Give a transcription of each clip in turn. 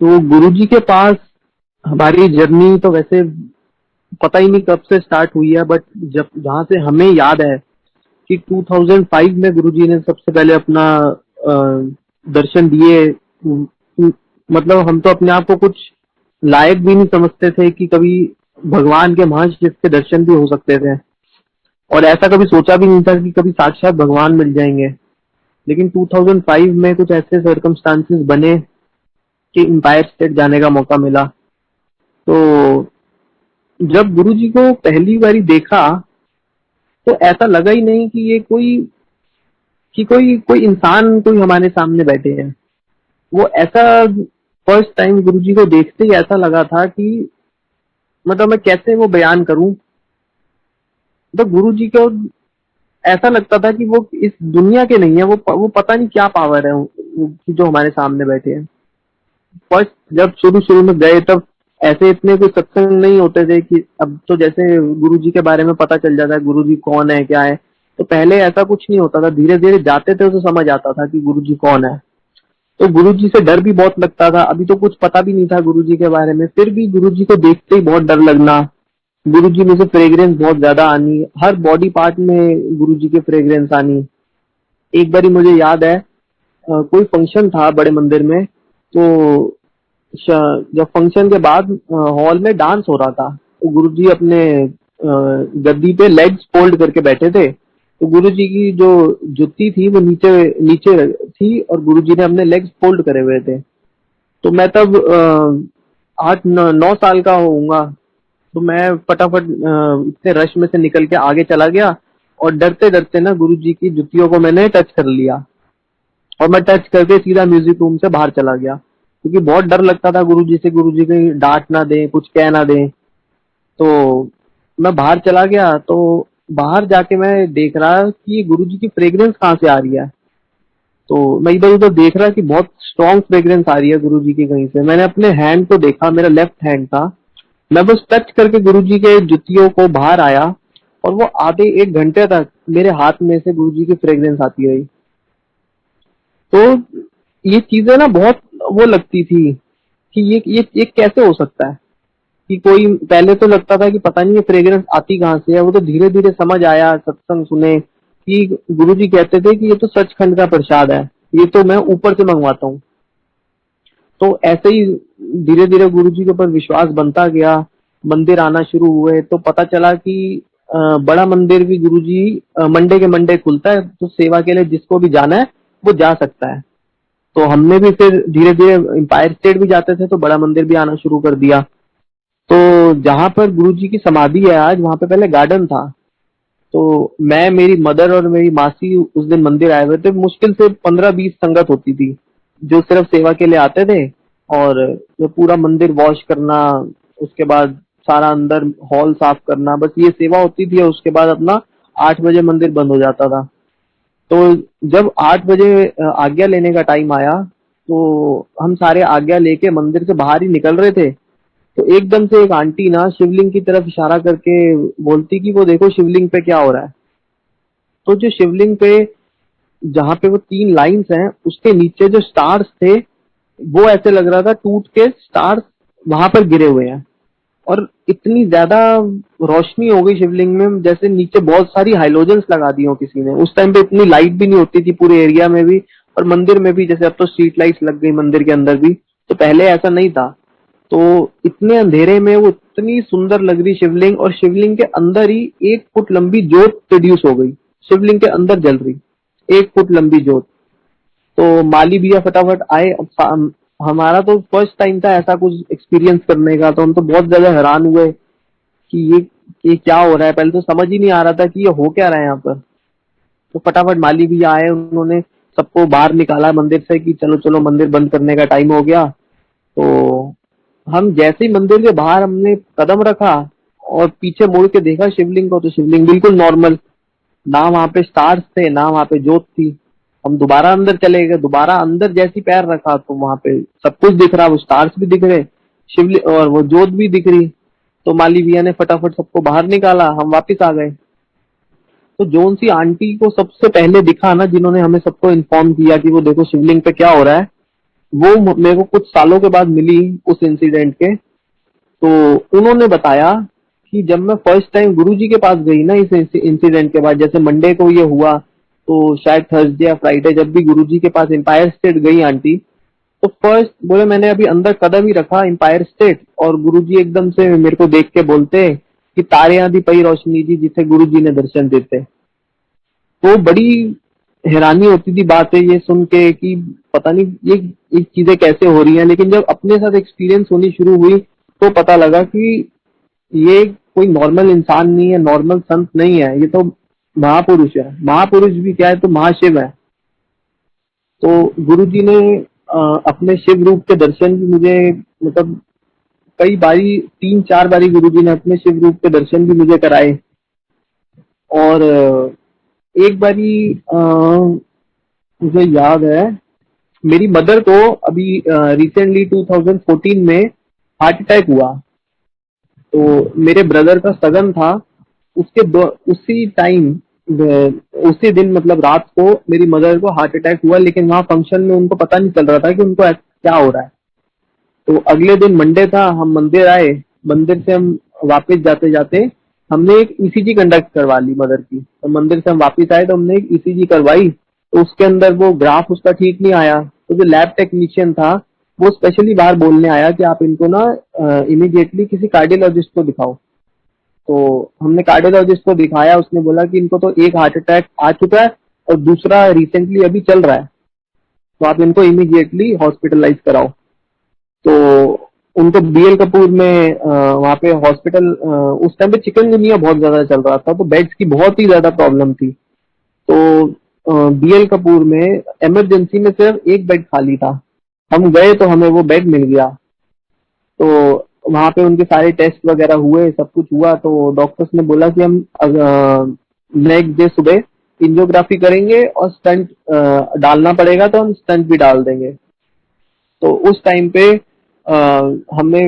तो गुरुजी के पास हमारी जर्नी तो वैसे पता ही नहीं कब से स्टार्ट हुई है, बट जब जहाँ से हमें याद है कि 2005 में गुरुजी ने सबसे पहले अपना अ, दर्शन दिए। मतलब हम तो अपने आप को कुछ लायक भी नहीं समझते थे कि कभी भगवान के महाशिव के दर्शन भी हो सकते थे, और ऐसा कभी सोचा भी नहीं था कि कभी साक्षात भगवान मिल जाएंगे। लेकिन 2005 में कुछ ऐसे सर्कमस्टांसेस बने कि एम्पायर स्टेट जाने का मौका मिला। तो जब गुरुजी को पहली बारी देखा तो ऐसा लगा ही नहीं कि ये कोई कोई इंसान कोई हमारे सामने बैठे हैं। वो ऐसा फर्स्ट टाइम गुरुजी को देखते ही ऐसा लगा था कि मतलब मैं कैसे वो बयान करूं। तो गुरुजी को ऐसा लगता था कि वो इस दुनिया के नहीं है, वो पता नहीं क्या पावर है जो हमारे सामने बैठे हैं। फर्स्ट जब शुरू शुरू में गए तब ऐसे इतने कोई सत्संग नहीं होते थे कि अब तो जैसे गुरुजी के बारे में पता चल जाता है गुरुजी कौन है क्या है। तो पहले ऐसा कुछ नहीं होता था, धीरे धीरे जाते थे तो समझ आता था कि गुरुजी कौन है। तो गुरुजी से डर भी बहुत लगता था, अभी तो कुछ पता भी नहीं था गुरुजी के बारे में, फिर भी गुरुजी को देखते ही बहुत डर लगना। गुरुजी में से फ्रेग्रेंस बहुत ज्यादा आनी, हर बॉडी पार्ट में गुरुजी के फ्रेग्रेंस आनी। एक बारी मुझे याद है, कोई फंक्शन था बड़े मंदिर में। तो जब फंक्शन के बाद हॉल में डांस हो रहा था, तो गुरुजी अपने गद्दी पे लेग्स फोल्ड करके बैठे थे। तो गुरुजी की जो जुत्ती थी वो नीचे नीचे थी और गुरुजी ने अपने लेग्स फोल्ड करे हुए थे। तो मैं तब 8 9 साल का होऊंगा। तो मैं फटाफट इतने रश में से निकल के आगे चला गया और डरते डरते ना गुरुजी की जुतियों को मैंने टच कर लिया। और मैं टच करके सीधा म्यूजिक रूम से बाहर चला गया, क्योंकि बहुत डर लगता था गुरुजी से, गुरुजी कहीं डांट ना दे, कुछ कह ना दे। तो मैं बाहर चला गया, तो बाहर जाके मैं देख रहा कि गुरुजी की फ्रेग्रेंस कहाँ से आ रही है। तो मैं इधर उधर देख रहा कि बहुत स्ट्रॉन्ग फ्रेग्रेंस आ रही है गुरुजी की कहीं से। मैंने अपने हैंड को देखा, मेरा लेफ्ट हैंड था। मैं बस टच करके गुरुजी के जुतियों को बाहर आया, और वो आधे 1 घंटे तक मेरे हाथ में से गुरुजी की फ्रेग्रेंस आती रही। तो ये चीजें ना बहुत वो लगती थी कि ये कैसे हो सकता है कि कोई, पहले तो लगता था कि पता नहीं ये फ्रेग्रेंस आती कहाँ से है। वो तो धीरे धीरे समझ आया, सत्संग सुने कि गुरुजी कहते थे कि ये तो सचखंड का प्रसाद है, ये तो मैं ऊपर से मंगवाता हूँ। तो ऐसे ही धीरे धीरे गुरुजी के ऊपर विश्वास बनता गया। मंदिर आना शुरू हुए तो पता चला कि बड़ा मंदिर भी गुरुजी मंडे के मंडे खुलता है, तो सेवा के लिए जिसको भी जाना है वो जा सकता है। तो हमने भी फिर धीरे धीरे एम्पायर स्टेट भी जाते थे तो बड़ा मंदिर भी आना शुरू कर दिया। तो जहां पर गुरुजी की समाधि है आज, वहां पे पहले गार्डन था। तो मैं, मेरी मदर और मेरी मासी उस दिन मंदिर आए हुए थे। मुश्किल से 15 20 संगत होती थी जो सिर्फ सेवा के लिए आते थे। और जो पूरा मंदिर वॉश करना, उसके बाद सारा अंदर हॉल साफ करना, बस ये सेवा होती थी। और उसके बाद अपना 8 बजे मंदिर बंद हो जाता था। तो जब 8 बजे आज्ञा लेने का टाइम आया, तो हम सारे आज्ञा लेके मंदिर से बाहर ही निकल रहे थे। तो एकदम से एक आंटी ना शिवलिंग की तरफ इशारा करके बोलती कि वो देखो शिवलिंग पे क्या हो रहा है। तो जो शिवलिंग पे, जहाँ पे वो 3 लाइंस हैं, उसके नीचे जो स्टार्स थे, वो ऐसे लग रहा था टूट के स्टार्स वहां पर गिरे हुए हैं। और इतनी ज्यादा रोशनी हो गई शिवलिंग में, जैसे नीचे बहुत सारी हाइलोजेंस लगा दी हो किसी ने। उस टाइम पे इतनी लाइट भी नहीं होती थी पूरे एरिया में भी, और मंदिर में भी। जैसे अब तो स्ट्रीट लाइट्स लग गई मंदिर के अंदर भी, तो पहले ऐसा नहीं था। तो इतने अंधेरे में वो इतनी सुंदर लग रही शिवलिंग, और शिवलिंग के अंदर ही 1 फुट लंबी जोत प्रोड्यूस हो गई, शिवलिंग के अंदर जल रही 1 फुट लंबी जोत। तो माली भैया फटाफट आए। हमारा तो फर्स्ट टाइम था ऐसा कुछ एक्सपीरियंस करने का, तो हम तो बहुत ज्यादा हैरान हुए कि ये क्या हो रहा है। पहले तो समझ ही नहीं आ रहा था कि ये हो क्या रहा है यहाँ पर। तो फटाफट माली भैया आए, उन्होंने सबको बाहर निकाला मंदिर से कि चलो चलो मंदिर बंद करने का टाइम हो गया। तो हम जैसे ही मंदिर के बाहर हमने कदम रखा और पीछे मुड़ के देखा शिवलिंग को, तो शिवलिंग बिल्कुल नॉर्मल, ना वहां पे स्टार्स थे ना वहां पे जोत थी। हम दोबारा अंदर चले गए, दोबारा अंदर जैसी पैर रखा तो वहां पे सब कुछ दिख रहा, वो स्टार्स भी दिख रहे, शिवलिंग और वो जोत भी दिख रही। तो माली भैया ने फटाफट सबको बाहर निकाला, हम वापिस आ गए। तो जोन सी आंटी को सबसे पहले दिखा ना, जिन्होंने हमें सबको इन्फॉर्म किया कि वो देखो शिवलिंग पे क्या हो रहा है, वो मेरे को कुछ सालों के बाद मिली उस इंसिडेंट के। तो उन्होंने बताया कि जब मैं फर्स्ट टाइम गुरुजी के पास गई ना इस इंसिडेंट के बाद, जैसे मंडे को ये हुआ, तो शायद थर्सडे या फ्राइडे जब भी गुरुजी के पास एम्पायर स्टेट गई आंटी, तो फर्स्ट बोले मैंने अभी अंदर कदम ही रखा एम्पायर स्टेट, और गुरुजी एकदम से मेरे को देख के बोलते कि तारे आंधी पई रोशनी जी, जिसे गुरुजी ने दर्शन देते। तो बड़ी हैरानी होती थी बात है ये सुन के कि पता नहीं ये चीजें कैसे हो रही हैं, लेकिन जब अपने साथ एक्सपीरियंस होनी शुरू हुई तो पता लगा कि ये कोई नॉर्मल इंसान नहीं है, नॉर्मल संत नहीं है, ये तो महापुरुष है। महापुरुष भी क्या है, तो महाशिव है। तो गुरुजी ने अपने शिव रूप के दर्शन भी मुझे, मतलब कई बारी, 3-4 बारी गुरुजी ने अपने शिव रूप के दर्शन भी मुझे कराए। और एक बारी मुझे याद है, मेरी मदर को अभी रिसेंटली 2014 में हार्ट अटैक हुआ। तो मेरे ब्रदर का सगन था, उसी टाइम, उसी दिन मतलब रात को मेरी मदर को हार्ट अटैक हुआ, लेकिन वहां फंक्शन में उनको पता नहीं चल रहा था कि उनको क्या हो रहा है। तो अगले दिन मंडे था, हम मंदिर आए, मंदिर से हम वापस जाते जाते हमने एक ईसीजी कंडक्ट करवा ली मदर की। तो मंदिर से हम वापस आए तो हमने एक ईसीजी करवाई, तो उसके अंदर वो ग्राफ उसका ठीक नहीं आया। तो जो लैब टेक्नीशियन था वो स्पेशली बाहर बोलने आया कि आप इनको ना इमीडिएटली किसी कार्डियोलॉजिस्ट को दिखाओ। तो हमने कार्डियोलॉजिस्ट को दिखाया, उसने बोला कि इनको तो एक हार्ट अटैक आ चुका है और दूसरा रिसेंटली अभी चल रहा है, तो आप इनको इमीडिएटली हॉस्पिटलाइज कराओ। तो उनको बीएल कपूर में वहाँ पे हॉस्पिटल, उस टाइम पे चिकनगुनिया बहुत ज्यादा चल रहा था, तो बेड्स की बहुत ही ज्यादा प्रॉब्लम थी। तो बीएल कपूर में इमरजेंसी में सिर्फ एक बेड खाली था। हम गए तो हमें वो बेड मिल गया। तो वहां पे उनके सारे टेस्ट वगैरह हुए, सब कुछ हुआ। तो डॉक्टर्स ने बोला कि हम नेक्स्ट डे सुबह एंजियोग्राफी करेंगे और स्टंट डालना पड़ेगा तो हम स्टंट भी डाल देंगे। तो उस टाइम पे हमने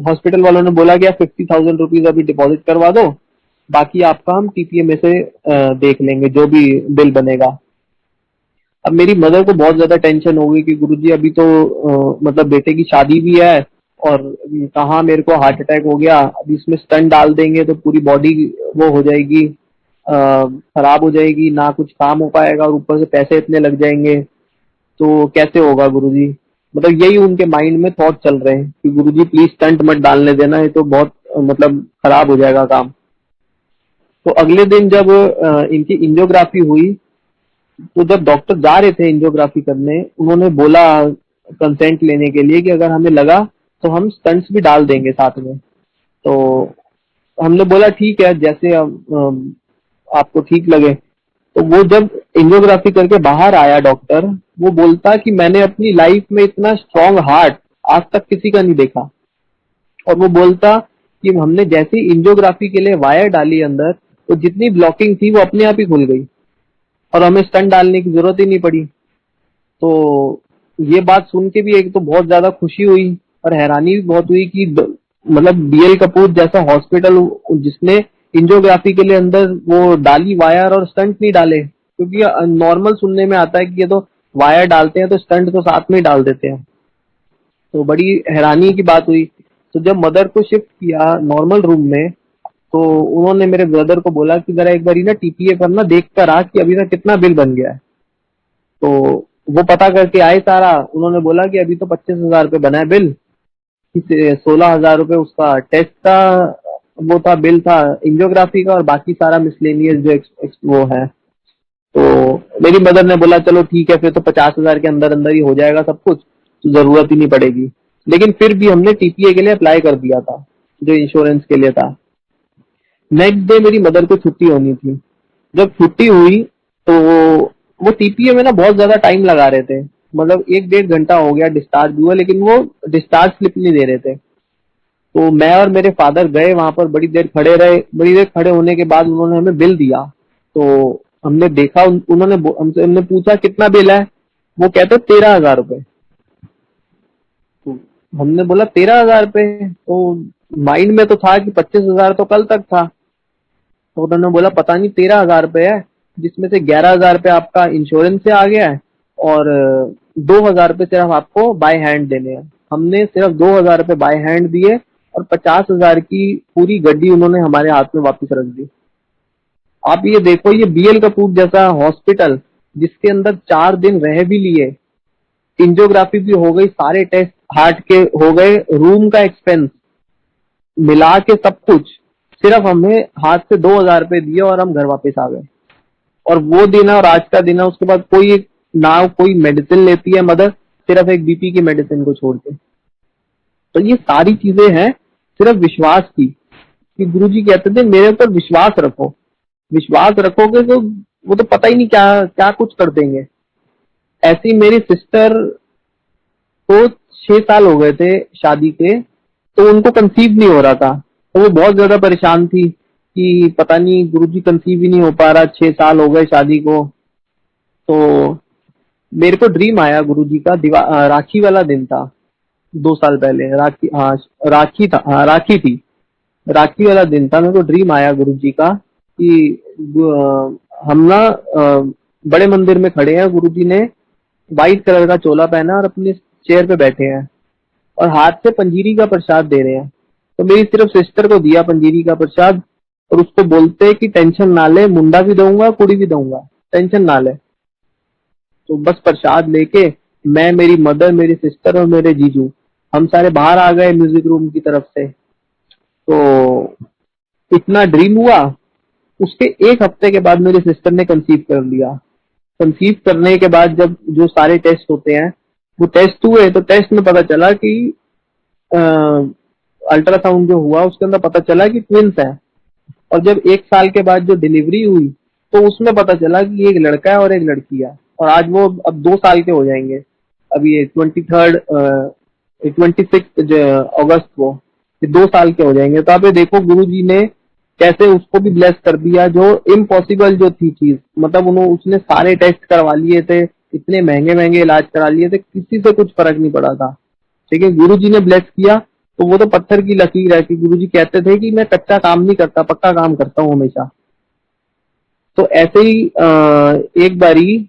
हॉस्पिटल वालों ने बोला कि आप 50,000 रुपीज अभी डिपॉजिट करवा दो, बाकी आपका हम टीपीए में से देख लेंगे जो भी बिल बनेगा। अब मेरी मदर को बहुत ज्यादा टेंशन हो गई कि गुरुजी अभी तो मतलब बेटे की शादी भी है, और कहाँ मेरे को हार्ट अटैक हो गया, अभी इसमें स्टंट डाल देंगे तो पूरी बॉडी वो हो जाएगी, खराब हो जाएगी, ना कुछ काम हो पाएगा और ऊपर से पैसे इतने लग जाएंगे, तो कैसे होगा गुरुजी। मतलब यही उनके माइंड में थॉट चल रहे हैं कि गुरुजी प्लीज स्टंट मत डालने देना, ये तो बहुत मतलब खराब हो जाएगा काम। तो अगले दिन जब इनकी एंजियोग्राफी हुई, तो जब डॉक्टर जा रहे थे एंजियोग्राफी करने, उन्होंने बोला कंसेंट लेने के लिए कि अगर हमें लगा तो हम स्टंट्स भी डाल देंगे साथ में। तो हमने बोला ठीक है, जैसे आपको ठीक लगे। तो वो जब एंजियोग्राफी करके बाहर आया डॉक्टर, वो बोलता कि मैंने अपनी लाइफ में इतना स्ट्रांग हार्ट आज तक किसी का नहीं देखा। और वो बोलता कि हमने जैसे ही एंजियोग्राफी के लिए वायर डाली अंदर, तो जितनी ब्लॉकिंग थी वो अपने आप ही खुल गई और हमें स्टंट डालने की जरूरत ही नहीं पड़ी। तो ये बात सुन के भी एक तो बहुत ज्यादा खुशी हुई और हैरानी भी बहुत हुई कि मतलब बीएल कपूर जैसा हॉस्पिटल जिसने एंजियोग्राफी के लिए अंदर वो डाली वायर और स्टंट नहीं डाले, क्योंकि नॉर्मल सुनने में आता है कि ये तो वायर डालते हैं तो स्टंट तो साथ में ही डाल देते हैं। तो बड़ी हैरानी की बात हुई। तो जब मदर को शिफ्ट किया नॉर्मल रूम में, तो उन्होंने मेरे ब्रदर को बोला कि जरा एक बार ना टीपीए पर ना देख कर आ कि अभी तक कितना बिल बन गया है। तो वो पता करके आए सारा, उन्होंने बोला कि अभी तो 25,000 रुपये बना है बिल, 16,000 रुपये उसका टेस्ट का वो था, बिल था एंजियोग्राफी का, और बाकी सारा मिसलेनियस जो वो है। तो मेरी मदर ने बोला चलो ठीक है, फिर तो 50,000 के अंदर अंदर ही हो जाएगा सब कुछ, तो जरूरत ही नहीं पड़ेगी। लेकिन फिर भी हमने टीपीए के लिए अप्लाई कर दिया था, जो इंश्योरेंस के लिए था। नेक्स्ट डे मेरी मदर को छुट्टी होनी थी। जब छुट्टी हुई तो वो टीपीए में ना बहुत ज्यादा टाइम लगा रहे थे, मतलब 1-1.5 घंटा हो गया डिस्चार्ज हुआ, लेकिन वो डिस्चार्ज स्लिप नहीं दे रहे थे। तो मैं और मेरे फादर गए वहां पर, बड़ी देर खड़े रहे। बड़ी देर खड़े होने के बाद उन्होंने हमें बिल दिया। तो हमने देखा, उन्होंने हमसे हमने पूछा कितना बिल है, वो कहते 13,000 रुपये। तो हमने बोला 13,000 रुपये, तो माइंड में तो था कि 25,000 तो कल तक था। तो उन्होंने बोला पता नहीं 13,000 रुपये है, जिसमें से 11,000 रुपये आपका इंश्योरेंस से आ गया है और 2,000 रुपए सिर्फ आपको बाय हैंड देने हैं। हमने सिर्फ 2,000 रुपए बाय हैंड दिए और 50,000 की पूरी गड्डी उन्होंने हमारे हाथ में वापस रख दी। आप ये देखो, ये बीएल कपूर जैसा हॉस्पिटल जिसके अंदर 4 दिन रह भी लिए, एंजियोग्राफी भी हो गई, सारे टेस्ट हार्ट के हो गए, रूम का एक्सपेंस मिला के सब कुछ, सिर्फ हमें हाथ से 2,000 रुपए दिए और हम घर वापस आ गए। और वो दिन है और आज का दिन है, उसके बाद ना कोई मेडिसिन लेती है मदर, सिर्फ एक बीपी की मेडिसिन को छोड़ के। तो ये सारी चीजें हैं सिर्फ विश्वास की, कि गुरुजी कहते थे मेरे ऊपर विश्वास रखो, विश्वास रखोगे तो वो तो पता ही नहीं क्या क्या कुछ कर देंगे। ऐसी मेरी सिस्टर को 6 साल हो गए थे शादी के, तो उनको कंसीव नहीं हो रहा था, तो वो बहुत ज्यादा परेशान थी कि पता नहीं गुरुजी कंसीव ही नहीं हो पा रहा, 6 साल हो गए शादी को। तो मेरे को ड्रीम आया गुरुजी का, राखी वाला दिन था, 2 साल पहले राखी, हाँ राखी था, हाँ राखी थी, राखी वाला दिन था। मेरे को ड्रीम आया गुरुजी का कि हम ना बड़े मंदिर में खड़े हैं, गुरुजी ने व्हाइट कलर का चोला पहना और अपने चेयर पे बैठे हैं और हाथ से पंजीरी का प्रसाद दे रहे हैं। तो मेरी सिर्फ सिस्टर को दिया पंजीरी का प्रसाद और उसको बोलते कि टेंशन ना ले, मुंडा भी दूंगा कुड़ी भी दूंगा, टेंशन ना ले। तो बस प्रसाद लेके मैं, मेरी मदर, मेरी सिस्टर और मेरे जीजू, हम सारे बाहर आ गए म्यूजिक रूम की तरफ से। तो इतना ड्रीम हुआ। उसके 1 हफ्ते के बाद मेरी सिस्टर ने कंसीव कर लिया। कंसीव करने के बाद जब जो सारे टेस्ट होते हैं वो टेस्ट हुए, तो टेस्ट में पता चला कि अल्ट्रासाउंड जो हुआ उसके अंदर पता चला कि ट्विंस है। और जब 1 साल के बाद जो डिलीवरी हुई तो उसमें पता चला कि एक लड़का है और एक लड़की है। और आज वो अब 2 साल के हो जाएंगे, अभी ये 26 अगस्त को ये 2 साल के हो जाएंगे। तो आप ये देखो गुरु जी ने कैसे उसको भी ब्लेस कर दिया, जो इम्पॉसिबल जो थी चीज, मतलब उन्होंने उसने सारे टेस्ट करवा लिए थे, इतने महंगे महंगे इलाज करा लिए थे, किसी से कुछ फर्क नहीं पड़ा था। ठीक है, गुरु जी ने ब्लेस किया तो वो तो पत्थर की लकीर है कि गुरु जी कहते थे कि मैं कच्चा काम नहीं करता, पक्का काम करता हूँ हमेशा। तो ऐसे ही एक बारी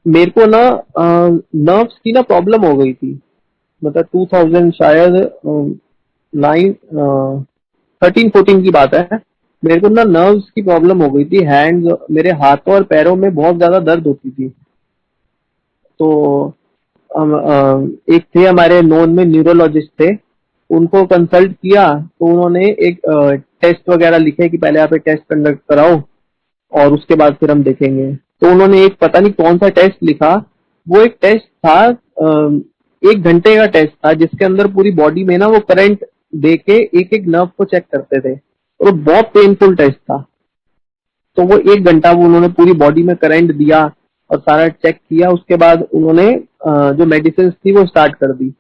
मेरे को ना नर्व्स की ना प्रॉब्लम हो गई थी, मतलब 2000 शायद 13-14 की बात है। मेरे को ना नर्व्स की प्रॉब्लम हो गई थी, हैंड्स, मेरे हाथों और पैरों में बहुत ज्यादा दर्द होती थी। तो एक थे हमारे नोन में न्यूरोलॉजिस्ट थे, उनको कंसल्ट किया तो उन्होंने एक टेस्ट वगैरह लिखे कि पहले आप एक टेस्ट कंडक्ट कराओ और उसके बाद फिर हम देखेंगे। तो उन्होंने एक पता नहीं कौन सा टेस्ट लिखा, वो एक टेस्ट था, 1 घंटे का टेस्ट था जिसके अंदर पूरी बॉडी में ना वो करंट दे के एक एक नर्व को चेक करते थे और वो बहुत पेनफुल टेस्ट था। तो वो 1 घंटा वो उन्होंने पूरी बॉडी में करंट दिया और सारा चेक किया। उसके बाद उन्होंने जो मेडिसिन थी वो स्टार्ट कर दी।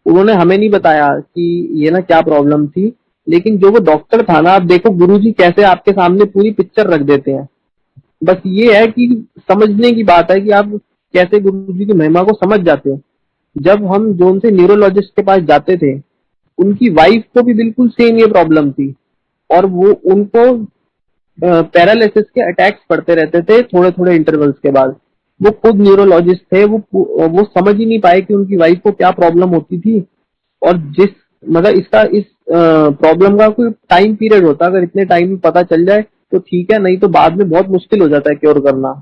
उन्होंने हमें नहीं बताया कि ये ना क्या प्रॉब्लम थी, लेकिन जो वो डॉक्टर था ना, आप देखो गुरुजी कैसे आपके सामने पूरी पिक्चर रख देते हैं। बस ये है कि समझने की बात है कि आप कैसे गुरुजी की महिमा को समझ जाते हो। जब हम जो उनसे न्यूरोलॉजिस्ट के पास जाते थे, उनकी वाइफ को भी बिल्कुल सेम ये प्रॉब्लम थी और वो उनको पैरालिसिस के अटैक्स पड़ते रहते थे थोड़े थोड़े इंटरवल्स के बाद। वो खुद न्यूरोलॉजिस्ट थे, वो समझ ही नहीं पाए कि उनकी वाइफ को क्या प्रॉब्लम होती थी। और जिस मतलब इसका इस प्रॉब्लम का कोई टाइम पीरियड होता, अगर इतने टाइम में पता चल जाए तो ठीक है, नहीं तो बाद में बहुत मुश्किल हो जाता है क्योर करना।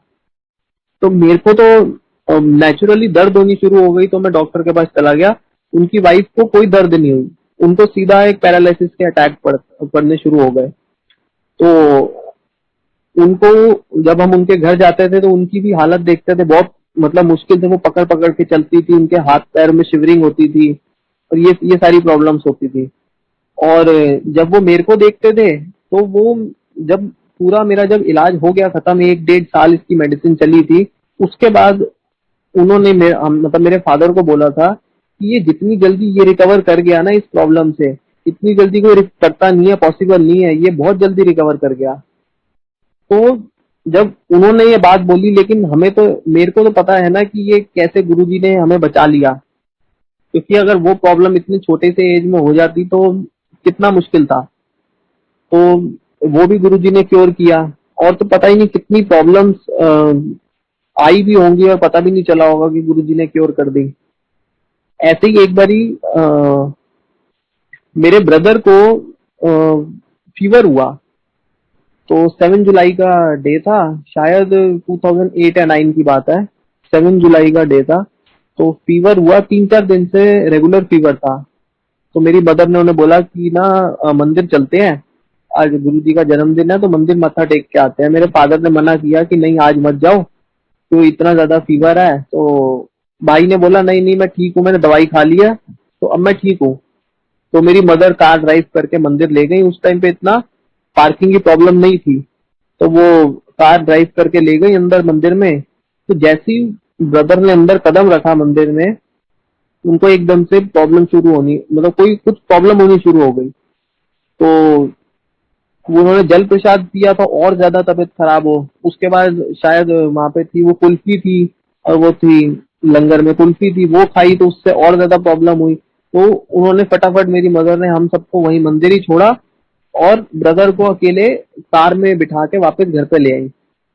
तो मेरे को तो नेचुरली दर्द होनी शुरू हो गई, तो मैं डॉक्टर के पास चला गया। उनकी वाइफ को कोई दर्द नहीं हुई, उनको सीधा एक पैरालिसिस के अटैक पड़ने शुरू हो गए। तो उनको जब हम उनके घर जाते थे तो उनकी भी हालत देखते थे, बहुत मतलब मुश्किल से वो पकड़ पकड़ के चलती थी, उनके हाथ पैर में शिवरिंग होती थी और ये सारी प्रॉब्लम्स होती थी। और जब वो मेरे को देखते थे तो वो जब पूरा मेरा जब इलाज हो गया खत्म, 1-1.5 साल इसकी मेडिसिन चली थी, उसके बाद उन्होंने मतलब मेरे फादर को बोला था कि ये जितनी जल्दी ये रिकवर कर गया ना इस प्रॉब्लम से, इतनी जल्दी कोई करता नहीं है, पॉसिबल नहीं है, ये बहुत जल्दी रिकवर कर गया। तो जब उन्होंने ये बात बोली, लेकिन हमें तो, मेरे को तो पता है ना कि ये कैसे गुरुजी ने हमें बचा लिया, क्योंकि अगर वो प्रॉब्लम इतने छोटे से एज में हो जाती तो कितना मुश्किल था। तो वो भी गुरुजी ने क्योर किया। और तो पता ही नहीं कितनी प्रॉब्लम्स आई भी होंगी और पता भी नहीं चला होगा कि गुरुजी ने क्योर कर दी। ऐसे ही एक बारी मेरे ब्रदर को फीवर हुआ। तो 7 जुलाई का डे था, शायद 2008 या 9 की बात है। 7 जुलाई का डे था। तो फीवर हुआ, 3-4 दिन से रेगुलर फीवर था। तो मेरी मदर ने उन्हें बोला कि ना मंदिर चलते हैं, आज गुरुजी का जन्मदिन है तो मंदिर मत्था टेक के आते हैं। मेरे फादर ने मना किया कि नहीं आज मत जाओ, तो इतना ज्यादा फीवर है। तो भाई ने बोला नहीं नहीं मैं ठीक हूँ, मैंने दवाई खा ली है, तो अब मैं ठीक हूँ। तो मेरी मदर कार ड्राइव करके मंदिर ले गई। उस टाइम पे इतना पार्किंग की प्रॉब्लम नहीं थी, तो वो कार ड्राइव करके ले गई अंदर मंदिर में। तो जैसे ही ब्रदर ने अंदर कदम रखा मंदिर में, उनको एकदम से प्रॉब्लम शुरू होनी, मतलब कोई कुछ प्रॉब्लम होनी शुरू हो गई। तो वो उन्होंने जल प्रसाद पिया तो और ज्यादा तबीयत खराब हो। उसके बाद शायद वहां पे थी वो कुल्फी थी, और वो थी लंगर में कुल्फी थी, वो खाई तो उससे और ज्यादा प्रॉब्लम हुई। तो उन्होंने फटाफट, मेरी मदर ने हम सबको वहीं मंदिर ही छोड़ा और ब्रदर को अकेले कार में बिठा के वापस घर पे ले आई।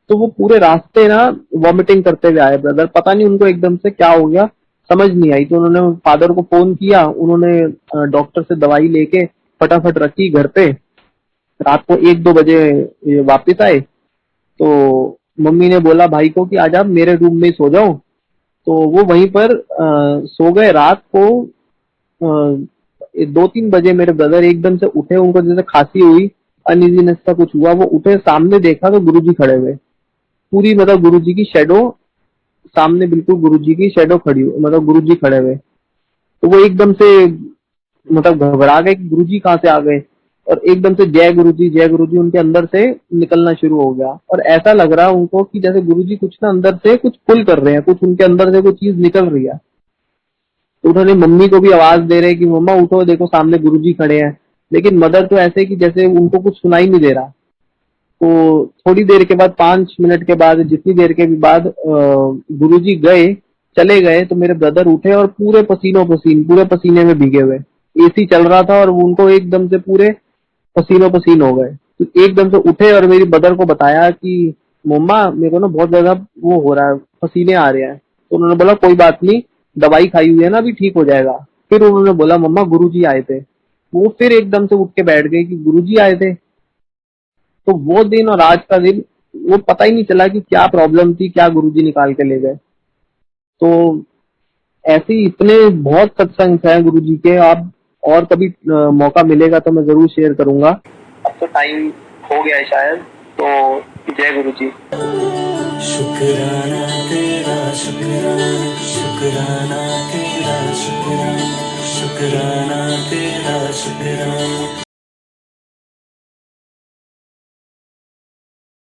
तो वो पूरे रास्ते ना वॉमिटिंग करते हुए आए ब्रदर, पता नहीं उनको एकदम से क्या हो गया, समझ नहीं आई। तो उन्होंने फादर को फोन किया, उन्होंने डॉक्टर से दवाई लेके फटाफट रखी घर पे। रात को 1-2 बजे ये वापिस आए। तो मम्मी ने बोला भाई को कि आज आप मेरे रूम में ही सो जाओ। तो वो वहीं पर सो गए। रात को 2-3 बजे मेरे ब्रदर एकदम से उठे, उनको जैसे खांसी हुई, अनइजीनेस सा कुछ हुआ। वो उठे, सामने देखा तो गुरुजी खड़े हुए, पूरी मतलब गुरुजी की शेडो सामने, बिल्कुल गुरुजी की शेडो खड़ी हुई, मतलब गुरुजी खड़े हुए। तो वो एकदम से मतलब घबरा गए कि गुरुजी कहाँ से आ गए। और एकदम से जय गुरुजी उनके अंदर से निकलना शुरू हो गया। और ऐसा लग रहा उनको कि जैसे गुरुजी कुछ ना अंदर से कुछ पुल कर रहे हैं, कुछ उनके अंदर से कुछ चीज निकल रही है। तो उन्होंने मम्मी को भी आवाज दे रहे कि मम्मा उठो, देखो सामने गुरुजी खड़े हैं। लेकिन मदर तो ऐसे कि जैसे उनको कुछ सुनाई नहीं दे रहा। तो थोड़ी देर के बाद, 5 मिनट के बाद, जितनी देर के भी बाद गुरुजी गए, चले गए, तो मेरे ब्रदर उठे और पूरे पसीनों पसीन, पूरे पसीने में भीगे हुए। एसी चल रहा था और वो उनको एकदम से पूरे पसीनों पसीन हो गए। तो एकदम से उठे और मेरी मदर को बताया कि मम्मा मेरे को ना बहुत ज्यादा वो हो रहा है, पसीने आ रहे हैं। तो उन्होंने बोला कोई बात नहीं, दवाई खाई हुई है ना, अभी ठीक हो जाएगा। फिर उन्होंने बोला मम्मा गुरुजी आए थे। वो फिर एकदम से उठ के बैठ गए कि गुरुजी आए थे। तो वो दिन और आज का दिन, वो पता ही नहीं चला कि क्या प्रॉब्लम थी, क्या गुरुजी निकाल के ले गए। तो ऐसे ही इतने बहुत सत्संग हैं गुरुजी के। आप और कभी मौका मिलेगा तो मैं जरूर शेयर करूंगा। अब तो टाइम हो गया है शायद, तो जय गुरुजी। शुक्राना तेरा शुक्राना, शुक्राना तेरा शुक्राना, शुक्राना तेरा शुक्राना।